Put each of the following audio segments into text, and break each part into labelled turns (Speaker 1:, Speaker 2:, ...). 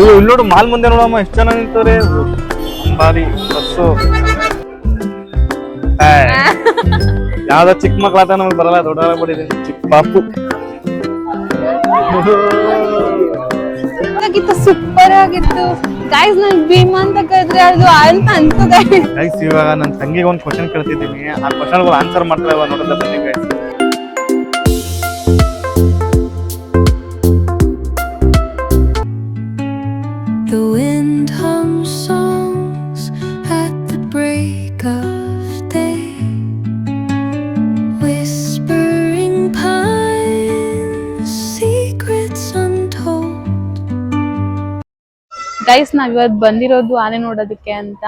Speaker 1: ಅಯ್ಯೋ ಇಲ್ಲಿ ನೋಡು ಮಾಲ್ ಮುಂದೆ ನೋಡಮ್ಮ ಎಷ್ಟು ಜನ ನಿಂತವ್ರೆ ಬಾರಿ ಬಸ್ಸು ಯಾವ್ದೋ ಚಿಕ್ಕ ಮಕ್ಳಾತ ನಮ್ಗೆ ಬರಲ್ಲ ದೊಡ್ಡ ಬಿಟ್ಟಿದ್ದೀನಿ ಚಿಕ್ಕ ಪಾಪು
Speaker 2: ಸೂಪರ್ ಆಗಿತ್ತು ಗೈಸ್ ನನ್ ಭೀಮಾ ಅಂತ ಕರೆದ್ರೆ ಅದು ಅಂತ ಅನ್ಸೋ
Speaker 1: ಗೈಸ್ ಇವಾಗ ನನ್ನ ತಂಗಿಗೆ ಒಂದು ಕ್ವಶನ್ ಕೇಳ್ತಿದ್ದೀನಿ ಆ ಕ್ವಶನ್ಗಳು ಆನ್ಸರ್ ಮಾಡ್ತಾ ಇವಾಗ ನೋಡಿದ್ರೆ ಬನ್ನಿ guys
Speaker 3: The wind hums songs at the break of day, whispering pines, secrets untold.
Speaker 2: Guys ನಾವ್ ಇವತ್ತು ಬಂದಿರೋದು ಆನೆ ನೋಡೋದಕ್ಕೆ ಅಂತ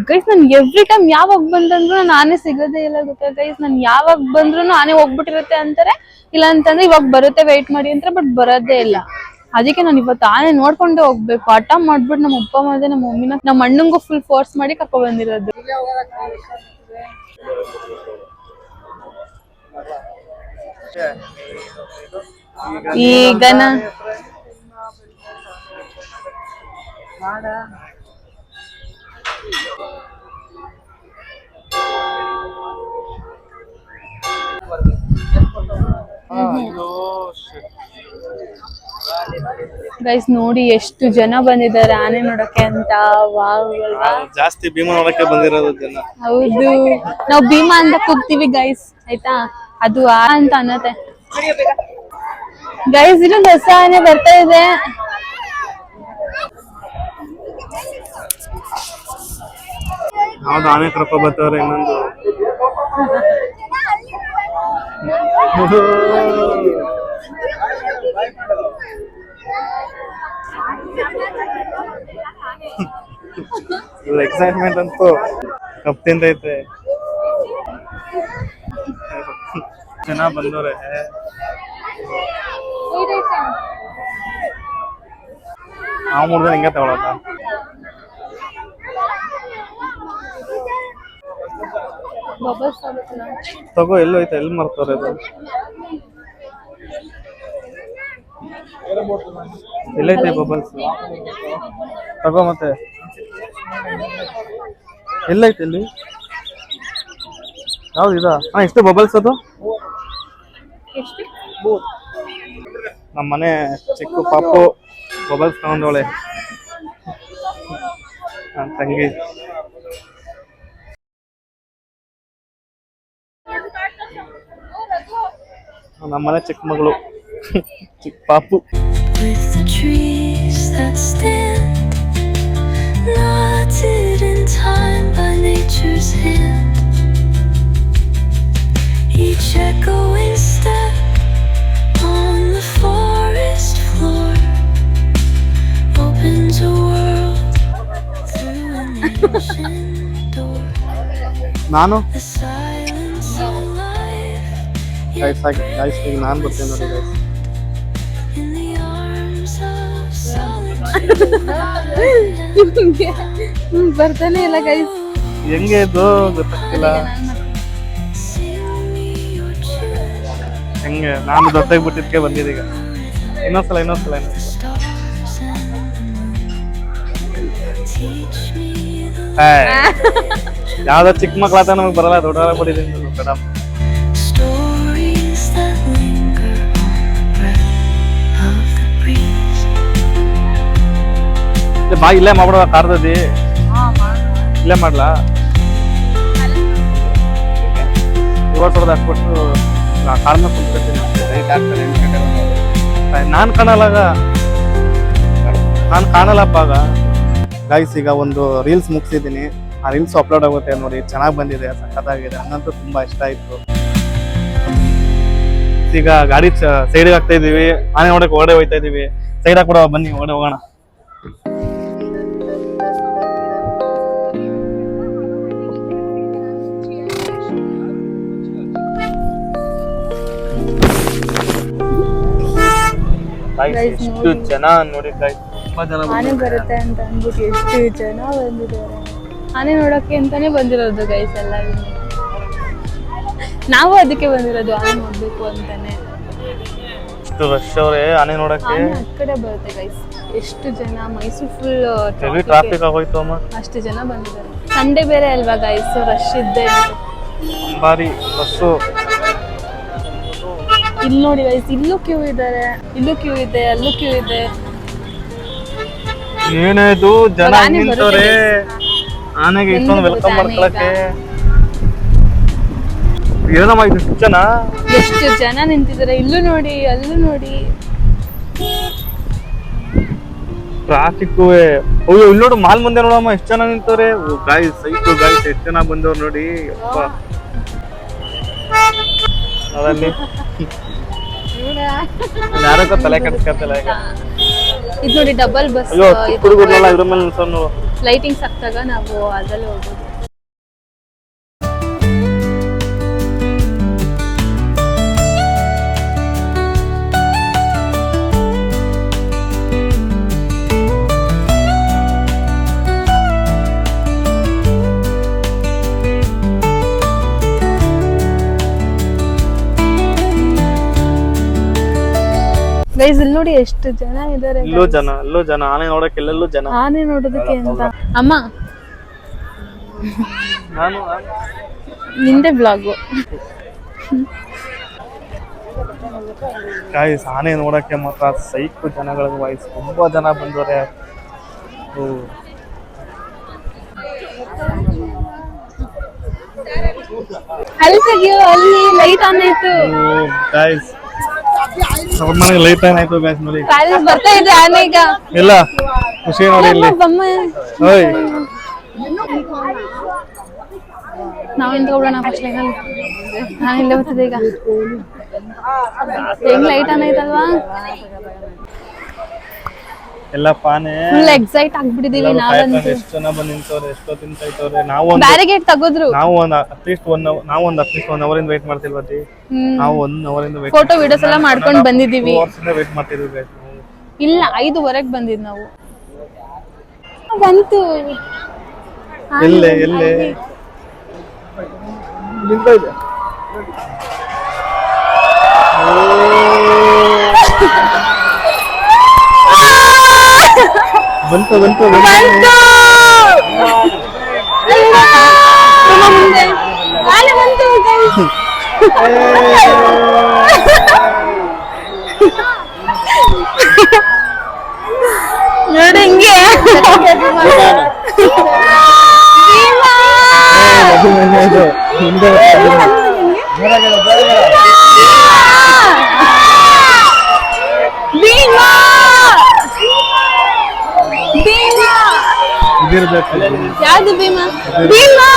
Speaker 2: ಗೈಸ್ ನನ್ ಎವ್ರಿ ಟೈಮ್ ಯಾವಾಗ ಬಂದಂದ್ರು ನಾನು ಆನೆ ಸಿಗೋದೇ ಇಲ್ಲ ಗೊತ್ತಾ ಗೈಸ್ ನನ್ ಯಾವಾಗ ಬಂದ್ರು ಆನೆ ಹೋಗ್ಬಿಟ್ಟಿರುತ್ತೆ ಅಂತಾರೆ ಇಲ್ಲ ಅಂತಂದ್ರೆ ಇವಾಗ ಬರುತ್ತೆ ವೇಟ್ ಮಾಡಿ ಅಂತ ಬಟ್ ಬರೋದೇ ಇಲ್ಲ ಅದಕ್ಕೆ ನಾನು ಇವತ್ತು ಆನೆ ನೋಡ್ಕೊಂಡೆ ಹೋಗ್ಬೇಕು ಹಠ ಮಾಡ್ಬಿಟ್ಟು ನಮ್ಮ ಅಪ್ಪ ಮತ್ತೆ ನಮ್ಮ ಮಮ್ಮಿನ ನಮ್ಮ ಅಣ್ಣಂಗೂ ಫುಲ್ ಫೋರ್ಸ್ ಮಾಡಿ ಕರ್ಕೊ ಬಂದಿರೋದು ಈಗ ಗೈಸ್ ನೋಡಿ ಎಷ್ಟು ಜನ ಬಂದಿದ್ದಾರೆ ಆನೆ ನೋಡಕ್ಕೆ ಅಂತ ವಾವ್ ಅಲ್ವಾ
Speaker 1: ಜಾಸ್ತಿ ಭೀಮಾ ನೋಡಕ್ಕೆ ಬಂದಿರೋದು ಜನ
Speaker 2: ಹೌದು ನಾವು ಭೀಮಾ ಅಂತ ಕೂಗ್ತೀವಿ ಗೈಸ್ ಆಯ್ತಾ ಅದು ಆ ಅಂತ ಅನ್ನತ್ತೆ ಗೈಸ್ ಇನ್ನೊಂದು ಹೊಸ ಆನೆ ಬರ್ತಾ ಇದೆ
Speaker 1: ಯಾವ್ದು ಆನೆ ಕರ್ಕೊ ಬರ್ತಾವ್ರೆ ಇನ್ನೊಂದು ಎಕ್ಸೈಟ್ಮೆಂಟ್ ಅಂತೂ ಕಪ್ ತಿಂತೈತೆ ಜನ ಬಂದವ್ರೆ ನಾವು ಮೂರ್ ಹಿಂಗೆ ತಗೊಳತ್ತ ತಗೋ ಎಲ್ಲೋ ಐತೆ ಎಲ್ಲಿ ಮರ್ತವ್ರೆ ಅದು ಎಲ್ಲೈತೆ ಬಬಲ್ಸ್ ತಗೋ ಮತ್ತೆ ಎಲ್ಲೈತೆ ಇಲ್ಲಿ ಯಾವ್ದು ಇದಾ ಎಷ್ಟು ಬಬಲ್ಸ್ ಅದು ನಮ್ಮ ಮನೆ ಚಿಕ್ಕ ಪಾಪು ಬಬಲ್ಸ್ ತಗೊಂಡವಳೆ ನನ್ನ ತಂಗಿ ನಮ್ಮನೆ ಚಿಕ್ಕ ಮಗಳು ಚಿಕ್ಕ ಪಾಪು
Speaker 3: With the trees that stand, knotted in time by nature's hand, each echoing step on the forest floor opens a world through an ancient door.
Speaker 1: ನಾನು
Speaker 3: The silence of life
Speaker 1: guys ಈಗ ನಾನು ಬರ್ತೀನಿ ನೋಡಿ guys
Speaker 3: in the arms of solitude.
Speaker 2: ಬರ್ತಾನೆ ಇಲ್ಲ guys
Speaker 1: ಹೆಂಗೆ ಇದು ಗೊತ್ತಾಗ್ತಿಲ್ಲ ಹೆಂಗೆ ನಾನು ದೊಡ್ಡಾಗ್ಬಿಟ್ಟಿದ್ಕೆ ಬಂದಿದೆ ಈಗ ಇನ್ನೊಂದ್ಸಲ ಯಾವ್ದೋ ಚಿಕ್ಕ ಮಕ್ಳಾತ ನಮಗ್ ಬರಲ್ಲ ದೊಡ್ಡ ಬಿಟ್ಟಿದ್ದೀನಿ madam
Speaker 3: Stories that linger on the breath of the breeze.
Speaker 1: ಬಾ ಇಲ್ಲೇ ಮಾಡ್ಬಿಡುವ ಕಾರ್ದದಿ ಇಲ್ಲೇ ಮಾಡ್ಲಾ ಇವಾಗ ಹೊಡೆದು ಹಾಕ್ಬಿಟ್ಟು ಕಾರ್ ಮೇಲೆ ಕುಂತ್ಕೊತೀನಿ ನಾನು ಕಾಣಲ್ಲಪ್ಪ ಆಗ ಗೈಸ್ ಈಗ ಒಂದು ರೀಲ್ಸ್ ಮುಗಿಸಿದ್ದೀನಿ ಆ ರೀಲ್ಸ್ ಅಪ್ಲೋಡ್ ಆಗುತ್ತೆ ನೋಡಿ ಚೆನ್ನಾಗಿ ಬಂದಿದೆ ಸಖತ್ತಾಗಿದೆ ನನ್ನಂತೂ ತುಂಬಾ ಇಷ್ಟ ಆಯ್ತು ಈಗ ಗಾಡಿ ಸೈಡ್ ಹಾಕ್ತಾ ಇದೀವಿ ಆನೆ ನೋಡಕ್ಕೆ ಓಡೆ ಹೋಗ್ತಾ ಇದೀವಿ ಸೈಡ್ ಹಾಕ್ಬಿಡೋ ಬನ್ನಿ ಓಡೆ ಹೋಗೋಣ ಎಷ್ಟು ಜನ ನೋಡಿ ತುಂಬಾ ಜನ
Speaker 2: ಆನೆ ಬರುತ್ತೆ ಅಂತ ಅಂದ್ಬಿಟ್ಟು ಎಷ್ಟು ಜನ ಬಂದಿದ್ದಾರೆ ಆನೆ ನೋಡಕ್ಕೆ ಅಂತಾನೆ ಬಂದಿರೋದು ಗೈಸ್ ಎಲ್ಲ ನಾವು ಅದಕ್ಕೆ ಬಂದಿರೋದು ಆನೆ ನೋಡ್ಬೇಕು ಅಂತಾನೆ
Speaker 1: ರಶ್ ಅವ್ರೆ ಆನೆ ನೋಡಕ್ಕೆ
Speaker 2: ಆನೆ ಆ ಕಡೆ ಬರುತ್ತೆ ಗೈಸ್ ಎಷ್ಟು ಜನ, ಮೈಸೂರು ಫುಲ್
Speaker 1: ಹೆವಿ ಟ್ರಾಫಿಕ್ ಆಗೋಯ್ತು ಅಮ್ಮ.
Speaker 2: ಅಷ್ಟು ಜನ ಬಂದಿದ್ದಾರೆ. ಸಂಡೇ ಬೇರೆ ಅಲ್ವಾ ಗೈಸ್, ರಶ್ ಇದ್ದೇ
Speaker 1: ಬಾರಿ ಬಸ್ಸು.
Speaker 2: ಇಲ್ಲಿ ನೋಡಿ ಗೈಸ್, ಇಲ್ಲೂ ಕ್ಯೂ ಇದ್ದಾರೆ, ಇಲ್ಲೂ ಕ್ಯೂ ಇದೆ, ಅಲ್ಲೂ ಕ್ಯೂ ಇದೆ.
Speaker 1: ಏನಿದು ಜನ
Speaker 2: ಆನೆ
Speaker 1: ನಿಂತವ್ರೆ ಆನೆಗೆ ಇಷ್ಟೊಂದು ವೆಲ್ಕಮ್ ಮಾಡ್ಕೊಳಕ್ಕೆ. ಏನಮ್ಮ ಇದು ಇಷ್ಟು ಜನ,
Speaker 2: ಎಷ್ಟು ಜನ ನಿಂತಿದ್ದಾರೆ, ಇಲ್ಲೂ ನೋಡಿ, ಅಲ್ಲೂ ನೋಡಿ.
Speaker 1: ಟ್ರಾಫಿಕ್. ಅಯ್ಯೋ ಇಲ್ಲಿ ನೋಡು, ಮಾಲ್ ಮುಂದೆ ನೋಡಮ್ಮ ಎಷ್ಟು ಜನ ನಿಂತವ್ರೆ. ಗಾಯ್ಸ್ ಸೈಟು ಗಾಯ್ಸ್ ಎಷ್ಟು ಜನ ಬಂದವ್ರು ನೋಡಿ. ಅಪ್ಪ ಅದಲ್ಲಿ ಯಾರಕ್ಕ ತಲೆ ಕೆಡಿಸ್ಕೊತಲ್ಲ ಈಗ.
Speaker 2: ಇದು ನೋಡಿ ಡಬಲ್ ಬಸ್.
Speaker 1: ಅಯ್ಯೋ ಹುಡುಗರಲ್ಲ ಇದ್ರ ಮೇಲೆ ನಿಲ್ಸೋನು.
Speaker 2: ಲೈಟಿಂಗ್ಸ್ ಹಾಕ್ದಾಗ ನಾವು ಅದ್ರಲ್ಲಿ ಹೋಗೋದು. ಗೈಸ್ ಇಲ್ಲಿ ನೋಡಿ ಎಷ್ಟು ಜನ ಇದ್ದಾರೆ.
Speaker 1: ಇಲ್ಲೂ ಜನ, ಅಲ್ಲೂ ಜನ, ಆನೆ ನೋಡಕ್ ಎಲ್ಲೆಲ್ಲೂ ಜನ.
Speaker 2: ಆನೆ ನೋಡೋದಕ್ಕೆ ಅಂತ. ಅಮ್ಮ
Speaker 1: ನಾನು
Speaker 2: ನಿಂದೆ ಬ್ಲಾಗು.
Speaker 1: ಗಾಯ್ಸ್ ಆನೆ ನೋಡಕ್ಕೆ ಮಾತ್ರ ಸೈಕ್ ಜನಗಳ ವಾಯ್ಸ್ ತುಂಬಾ ಜನ ಬಂದವ್ರೆ.
Speaker 2: ಅಲ್ಲಿ ತೆಗಿಯೋ, ಅಲ್ಲಿ ಲೈಟ್ ಆನ್ ಆಯ್ತು.
Speaker 1: ಗಾಯ್ಸ್ ಅವ್ರ ಮನೆಗೆ ಲೈಟ್ ಆನ್ ಆಯ್ತು ಗಾಯ್ಸ್ ನೋಡಿ.
Speaker 2: ಪ್ಯಾಲೇಸ್ ಬರ್ತಾ ಇದೆ ಆನೆ ಈಗ.
Speaker 1: ಇಲ್ಲ ಖುಷಿ ನೋಡಿ ಇಲ್ಲಿ. ಓಯ್
Speaker 2: ನಾವು ನಿಂತ್ಕೊಬಿಡೋಣ ಫಸ್ಟ್ ಲೈನಲ್ಲಿ. ನಾನು ಇಲ್ಲೇ ಬರ್ತಿದ್ದೆ ಈಗ. ಹೆಂಗ್ ಲೈಟ್ ಆನ್ ಆಯ್ತಲ್ವಾ,
Speaker 1: ಎಲ್ಲ ಪಾನೆ
Speaker 2: ಫುಲ್ ಎಕ್ಸೈಟ್ ಆಗ್ಬಿಟ್ಟಿದೀವಿ ನಾವಂತೂ.
Speaker 1: ಎಷ್ಟು ಜನ ಬಂದು ನಿಂತವ್ರೆ, ಎಷ್ಟೊತ್ತಿನ ಕಾಯ್ತವ್ರೆ. ನಾವು
Speaker 2: ಬ್ಯಾರಿಗೇಡ್ ತಗೋದ್ರು.
Speaker 1: ನಾವು ಅಟ್ಲೀಸ್ಟ್ ಒನ್ ಅವರ್ ಇಂದ ವೇಟ್ ಮಾಡ್ತಿಲ್ವತಿ. ನಾವು 1 ಅವರ್ ಇಂದ ವೇಟ್,
Speaker 2: ಫೋಟೋ ವಿಡಿಯೋಸ್ ಎಲ್ಲ ಮಾಡ್ಕೊಂಡು ಬಂದಿದೀವಿ.
Speaker 1: ವೇಟ್ ಮಾಡ್ತಿದ್ವಿ guys ನಾವು.
Speaker 2: ಇಲ್ಲ 5:15 ಬಂದಿದ್ ನಾವು. ಬಂತು
Speaker 1: ಎಲ್ಲೇ ನಿಂತ ಇದೆ. ಬಂತು
Speaker 2: ಬಂತು. ಮುಂದೆ ಆನೆ ಬಂತು guys. ನೋಡಿ ಹಿಂಗೆ ಯಾವ್ದು ಭೀಮಾ? ಭೀಮಾ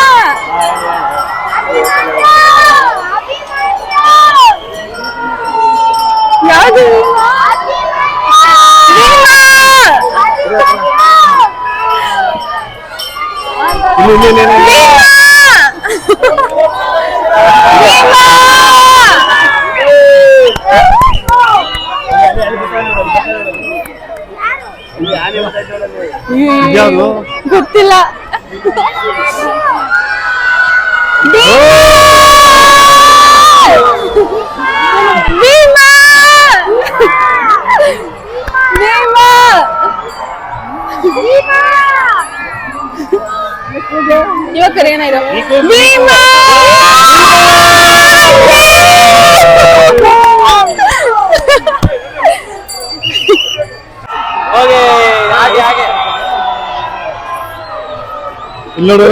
Speaker 2: ಯಾವ್ದು? ಗೊತ್ತಿಲ್ಲ. ಇವಾಗ ಕರೆಯೋಣ ಇದು. ಭೀಮಾ
Speaker 1: ಇಲ್ಲಿ ನೋಡು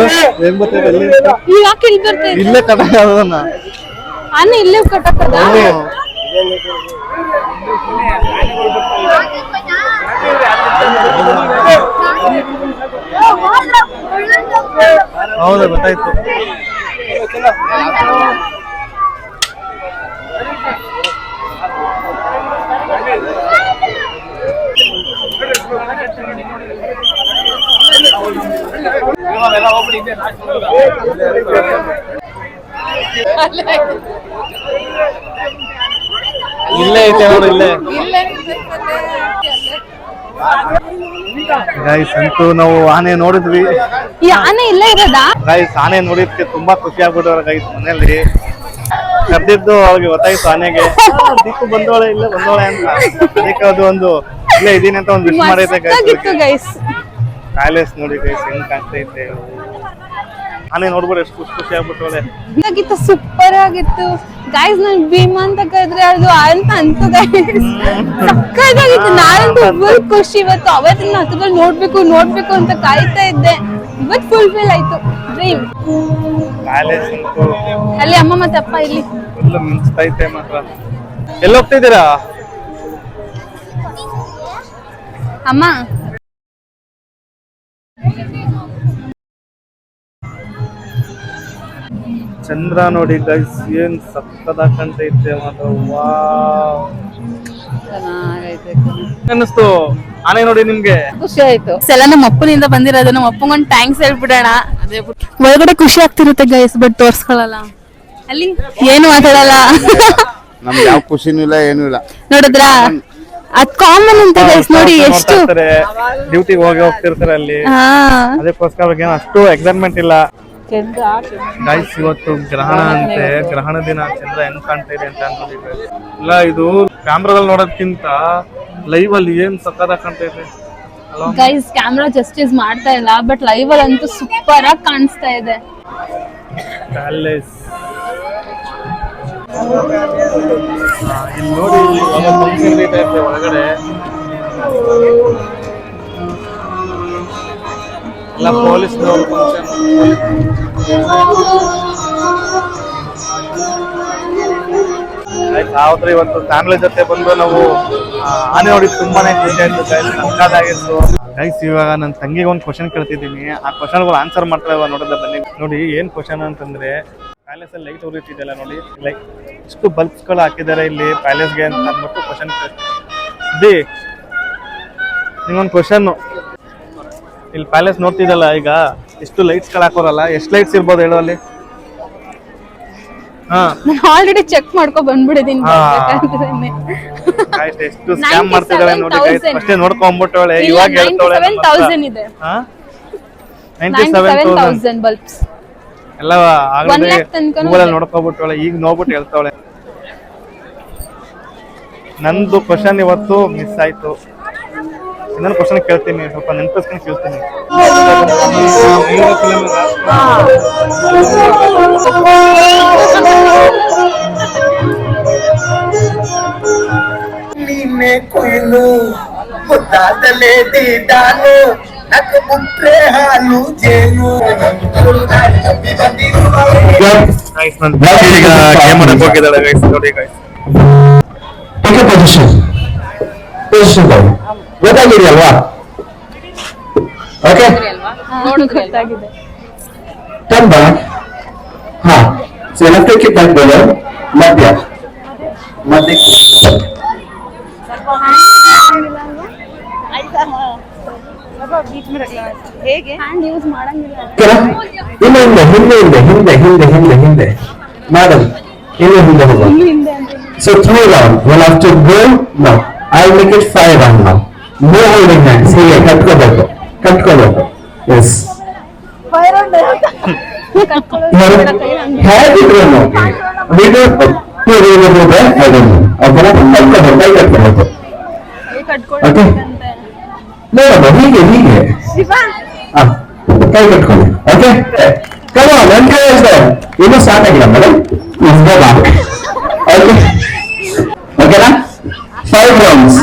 Speaker 1: ಏನ್ ಬರ್ತಿದೆ ಅಲ್ಲಿ.
Speaker 2: ಯಾಕೆ ಇಲ್ಲಿ ಬರ್ತಾ ಇದೆ?
Speaker 1: ಇಲ್ಲೇ ಕಟ ಅದನ್ನ
Speaker 2: ಆನೆ ಇಲ್ಲೇ ಕಟ್ಟಕ್ಕದ.
Speaker 1: ಹೌದಾ ಗೊತ್ತಾಯ್ತು. ಇಲ್ಲೇ ಐತೆ ನೋಡು, ಇಲ್ಲೇ. ಗೈಸ್ ಅಂತೂ ನಾವು ಆನೆ ನೋಡಿದ್ವಿ.
Speaker 2: ಈ ಆನೆ ಇಲ್ಲೇ ಇರೋದಾ?
Speaker 1: ಗೈಸ್ ಆನೆ ನೋಡಿದ್ಕೆ ತುಂಬಾ ಖುಷಿ ಆಗ್ಬಿಟ್ಟವ್ರ ಗೈಸ್. ಮನೇಲಿ ಕರ್ದಿದ್ದು ಅವ್ರಿಗೆ ಗೊತ್ತಾಯ್ತು ಆನೆಗೆ, ದಿಕ್ಕು ಬಂದೋಳೆ ಇಲ್ಲ ಬಂದೋಳೆ ಅಂತ. ಅದಕ್ಕೆ ಅದು ಒಂದು ಇಲ್ಲೇ ಇದೀನಿ ಅಂತ ಒಂದು ವಿಶ್ ಮಾಡೈತೆ
Speaker 2: ಮಸ್ತಾಗಿತ್ತು ಗೈಸ್.
Speaker 1: ಪ್ಯಾಲೇಸ್ ನೋಡಿ ಗೈಸ್ ಹೆಂಗ್ ಕಾಣ್ತೈತೆ. ಆನೆ ನೋಡ್ಬೋದು ಎಷ್ಟು ಖುಷಿ ಆಗ್ಬಿಟ್ಟವಳೆ.
Speaker 2: ಆಗಿತ್ತು, ಸೂಪರ್ ಆಗಿತ್ತು ಗೈಸ್. ನನ್ ಭೀಮಾ ಅಂತ ಕರೆದ್ರೆ ಅದು ಅಂತ ಅಂತು ಗೈಸ್, ಸಕ್ಕತ್ತಾಗಿತ್ತು. ನಾನಂತೂ ಫುಲ್ ಖುಷಿ ಇವತ್ತು. ಅವತ್ತಿನ ಹತ್ರದಲ್ಲಿ ನೋಡ್ಬೇಕು ಅಂತ ಕಾಯ್ತಾ ಇದ್ದೆ. ಇವತ್ತು ಫುಲ್ಫಿಲ್ ಆಯ್ತು ಡ್ರೀಮ್.
Speaker 1: ಪ್ಯಾಲೇಸ್ ಅಂತೂ
Speaker 2: ಅಲ್ಲಿ ಅಮ್ಮ ಮತ್ತೆ ಅಪ್ಪ ಇಲ್ಲಿ
Speaker 1: ಫುಲ್ ಮಿಂಚ್ತೈತೆ ಮಾತ್ರ. ಎಲ್ಲಿ ಹೋಗ್ತಿದ್ದೀರಾ
Speaker 2: ಅಮ್ಮ?
Speaker 1: ಚಂದ್ರ ನೋಡಿ ಗೈಸ್ ಏನ್ ಸಕ್ಕತ್ತಾಗಿ ಕಾಣ್ತೈತೆ ಮಾತ್ರ. ವಾವ್ ಅನ್ನಿಸ್ತು ಆನೆ ನೋಡಿ ನಿಮ್ಗೆ?
Speaker 2: ಖುಷಿ ಆಯ್ತು. ಎಲ್ಲ ನಮ್ಮ ಅಪ್ಪನಿಂದ ಬಂದಿರೋದು. ನಮ್ಮ ಅಪ್ಪಗೊಂದು ಥ್ಯಾಂಕ್ಸ್ ಹೇಳ್ಬಿಡೋಣ. ಒಳಗಡೆ ಖುಷಿ ಆಗ್ತಿರುತ್ತೆ ಗೈಸ್, ಬಟ್ ತೋರ್ಸ್ಕೊಳಲ್ಲ. ಅಲ್ಲಿ ಏನು ಮಾತಾಡಲ್ಲ.
Speaker 4: ನಮ್ಗೆ ಯಾವ ಖುಷಿನೂ ಇಲ್ಲ, ಏನೂ ಇಲ್ಲ.
Speaker 2: ನೋಡಿದ್ರಾ, ಅದ್ ಕಾಮನ್ ಅಂತ ಗೈಸ್. ನೋಡಿ ಎಷ್ಟು
Speaker 1: ಡ್ಯೂಟಿಗೆ ಹೋಗ್ತಿರ್ತಾರೆ ಅಲ್ಲಿ. ಅದಕ್ಕೋಸ್ಕರ ಏನು ಅಷ್ಟು ಎಕ್ಸೈಟ್ಮೆಂಟ್ ಇಲ್ಲ ಗೈಸ್. ಇವತ್ತು ಗ್ರಹಣ ಅಂತೆ, ಗ್ರಹಣ ದಿನ. ಚಂದ್ರ ಹೆಂಗ್ ಕಾಣ್ತಾ ಇದೆ ಅಂತ ನೋಡಿ ಇಲ್ಲ, ಇದು ಕ್ಯಾಮ್ರಾದಲ್ಲಿ ನೋಡೋದಕ್ಕಿಂತ ಲೈವ್ ಅಲ್ಲಿ ಏನ್ ಸಕ್ಕತ್ತಾಗಿ ಕಾಣ್ತಾ ಇದೆ
Speaker 2: ಗೈಸ್. ಕ್ಯಾಮ್ರಾ ಜಸ್ಟಿಸ್ ಮಾಡ್ತಾ ಇಲ್ಲ, ಬಟ್ ಲೈವ್ ಅಲ್ಲಿ ಅಂತೂ ಸೂಪರ್ ಆಗಿ ಕಾಣಿಸ್ತಾ ಇದೆ.
Speaker 1: ಪ್ಯಾಲೇಸ್ ಇಲ್ಲಿ ನೋಡಿ, ಫಂಕ್ಷನ್ ನಡೀತಾ ಇದೆ ಒಳಗಡೆ. ಎಲ್ಲ ಪೊಲೀಸ್ನವ್ರು ಫಂಕ್ಷನ್. ಆಯ್ತು ಇವತ್ತು ಫ್ಯಾಮಿಲಿ ಜೊತೆ ಬಂದು ನಾವು ಆನೆ ನೋಡಿ ತುಂಬಾನೇ ಖುಷಿ ಆಯ್ತು ಗೈಸ್, ಸಕ್ಕತ್ತಾಗಿತ್ತು ಗೈಸ್. ಇವಾಗ ನನ್ನ ತಂಗಿಗೆ ಒಂದು ಕ್ವಶನ್ ಕೇಳ್ತಿದ್ದೀನಿ, ಆ ಕ್ವಶನ್ಗಳು ಆನ್ಸರ್ ಮಾಡ್ತಾ ಇವಾಗ ನೋಡಿದ್ರೆ ಬನ್ನಿ. ನೋಡಿ ಏನ್ ಕ್ವಶನ್ ಅಂತಂದ್ರೆ, ಪ್ಯಾಲೇಸ್ ಅಲ್ಲಿ ಲೈಟ್ ಉರಿತಿದೆಯಲ್ಲ ನೋಡಿ, ಲೈಕ್ ಇಷ್ಟು ಬಲ್ಬ್ಸ್ ಗಳು ಹಾಕಿದ್ದಾರೆ ಇಲ್ಲಿ ಪ್ಯಾಲೇಸ್ಗೆ ಅಂತ ಅಂದ್ಬಿಟ್ಟು ಕ್ವಶನ್ ಕೇಳ್ತೀನಿ. ನಿಮ್ಗೊಂದು ಕ್ವಶನ್, ಇಲ್ಲಿ ಪ್ಯಾಲೇಸ್ ನೋಡ್ತಿದ್ದಲ್ಲ ಈಗ, ಎಷ್ಟು ಲೈಟ್ಸ್ ಗಳು ಹಾಕೋರಲ್ಲ, ಎಷ್ಟು ಲೈಟ್ಸ್ ಇರ್ಬೋದು ಹೇಳೋ ಅಲ್ಲಿ?
Speaker 2: ನಾನು ಆಲ್ರೆಡಿ ಚೆಕ್ ಮಾಡ್ಕೊ ಬಂದ್ಬಿಡಿದೀನಿ.
Speaker 1: ಎಷ್ಟು ಸ್ಕ್ಯಾಮ್ ಮಾಡ್ತಿದ್ದಾಳೆ ನೋಡಿ ಗೈಸ್. ಫಸ್ಟ್ ನೋಡ್ಕೊಂಡ್ಬಿಟ್ಟವಳೆ, ಇವಾಗ ಹೇಳ್ತಾಳೆ
Speaker 2: 97,000 ಇದೆ. 97,000 ಬಲ್ಬ್ಸ್
Speaker 1: ಎಲ್ಲ ಆಗಲೇ ಗೂಗಲ್ ಅಲ್ಲಿ ನೋಡ್ಕೊಂಡ್ಬಿಟ್ಟವಳೆ, ಈಗ ನೋಡ್ಬಿಟ್ಟು ಹೇಳ್ತಾವಳೆ. ನಂದು ಕ್ವಶನ್ ಇವತ್ತು ಮಿಸ್ ಆಯ್ತು. ಇನ್ನೊಂದು ಕ್ವಶನ್ ಕೇಳ್ತೀನಿ, ಸ್ವಲ್ಪ ನೆನಪಿಸ್ಕೊಂಡು ಕೇಳ್ತೀನಿ.
Speaker 5: ನೀನೆ ಕೊಯ್ಲು ಮುದ್ದಾದಲೇ ದಿದಾನು ನಕ್ಕು ಮುಟ್ರೆ ಹಾಲು ಜೇನು.
Speaker 1: ಗೇಮ್ ಮಾಡಕ್ ಹೋಗಿದ್ದಾಳೆ ಗೈಸ್ ನೋಡಿ ಗೈಸ್.
Speaker 5: ಗೊತ್ತಾಗಿದೆ ಅಲ್ವಾ? ಓಕೆ,
Speaker 2: ಗೊತ್ತಾಗಿದೆ.
Speaker 5: Turn back. ಹಾ, so left kick back bowler, ಮಧ್ಯ
Speaker 2: ಹೇಗೆ ಹ್ಯಾಂಡ್ ಯೂಸ್ ಮಾಡಂಗಿಲ್ಲ.
Speaker 5: ಹಿಂದೆ ಮಾಡಲ್, ಹಿಂದೆ ಹೋಗುವ. So 3 round. We'll have to go now. I'll make it 5 round now. No holding hands. Here, ಕಟ್ಕೋಬೇಕು. Yes.
Speaker 2: 5 round
Speaker 5: ಹೇಗಿದ್ರು ನೋಡಿ. video ಇದೆ, I don't know. ಅದನ್ನ ಕಟ್ಕೋಬೇಕು. Okay. ನೋಡೋಣ, ಹೀಗೆ ಕೈ ಕಟ್ಕೊಳ್ಳಿ. ಓಕೆ, ಕಮ ನನ್ನ ಕೈ ಇದೆ. ಇನ್ನೂ ಸ್ಟಾರ್ಟ್ ಆಗಿಲ್ಲ ಮೇಡಮ್. ಓಕೆ, ಓಕೆನಾ? 5 rounds.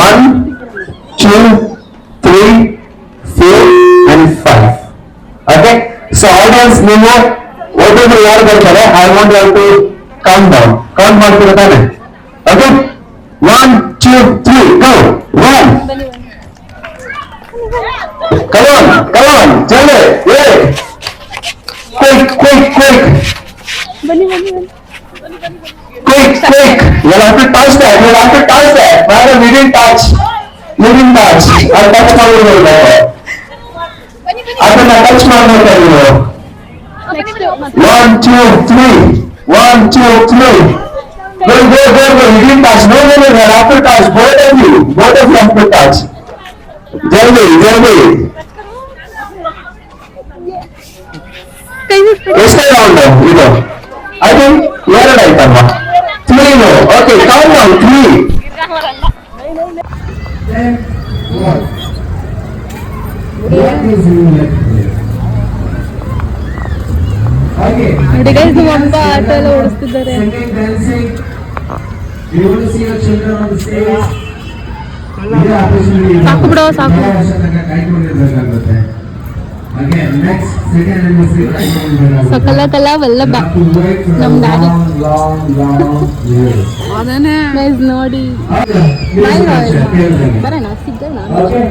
Speaker 5: 1, 2, 3, 4 and 5. Okay, so audience, ನೀವು ಒಬ್ಬೊಬ್ರು ಯಾರು ಬರ್ತಾರೆ, I want you to count down. Count ಮಾಡ್ತೀರಾ ತಾನೆ? Okay, 1, 2, 3, go. 1. Come on, jale. Yeah. Quick.
Speaker 2: ಬನ್ನಿ.
Speaker 5: Quick. You'll have to touch that. Madam, you didn't touch. I'll touch ಮಾಡ್ಬೋದು. ಅದನ್ನ touch ಮಾಡ್ಬೇಕು ನೀವು. 1, 2, 3. 1, 2, 3. Go. You didn't touch. No. You have to touch. Both of you have to touch. Jaldi. ಎಷ್ಟೇ round ಇದು? I think 2 ಆಯ್ತಲ್ವಾ? 3. Okay, count down. 3, What is you like to play? Okay.
Speaker 2: ನೋಡಿ guys ನಮ್ಮ ಅಪ್ಪ ಆಟ ಎಲ್ಲ ಓಡಿಸ್ತಿದ್ದಾರೆ.
Speaker 5: Second dancing. You want to see your children on the stage? ಇದೇ opportunity ಇದೆ.
Speaker 2: ಸಾಕು ಬಿಡು, ಸಾಕು.
Speaker 5: ಯಾವ ವರ್ಷ ತನಕ ಕಾಯ್ಕೊಂಡಿರ್ಬೇಕಾಗುತ್ತೆ. Again, next second anniversary ಕಾಯ್ಕೊಂಡಿರ್ಬೇಕಾಗುತ್ತೆ.
Speaker 2: ಸಕಲ ವಲ್ಲಭ
Speaker 5: You have to wait for
Speaker 2: ನಮ್ ಡ್ಯಾಡಿ.
Speaker 5: long years.
Speaker 2: ಗೈಸ್ ನೋಡಿ
Speaker 5: Okay.
Speaker 2: ಬರೋಣ ಸಿಗೋಣ.
Speaker 5: Okay.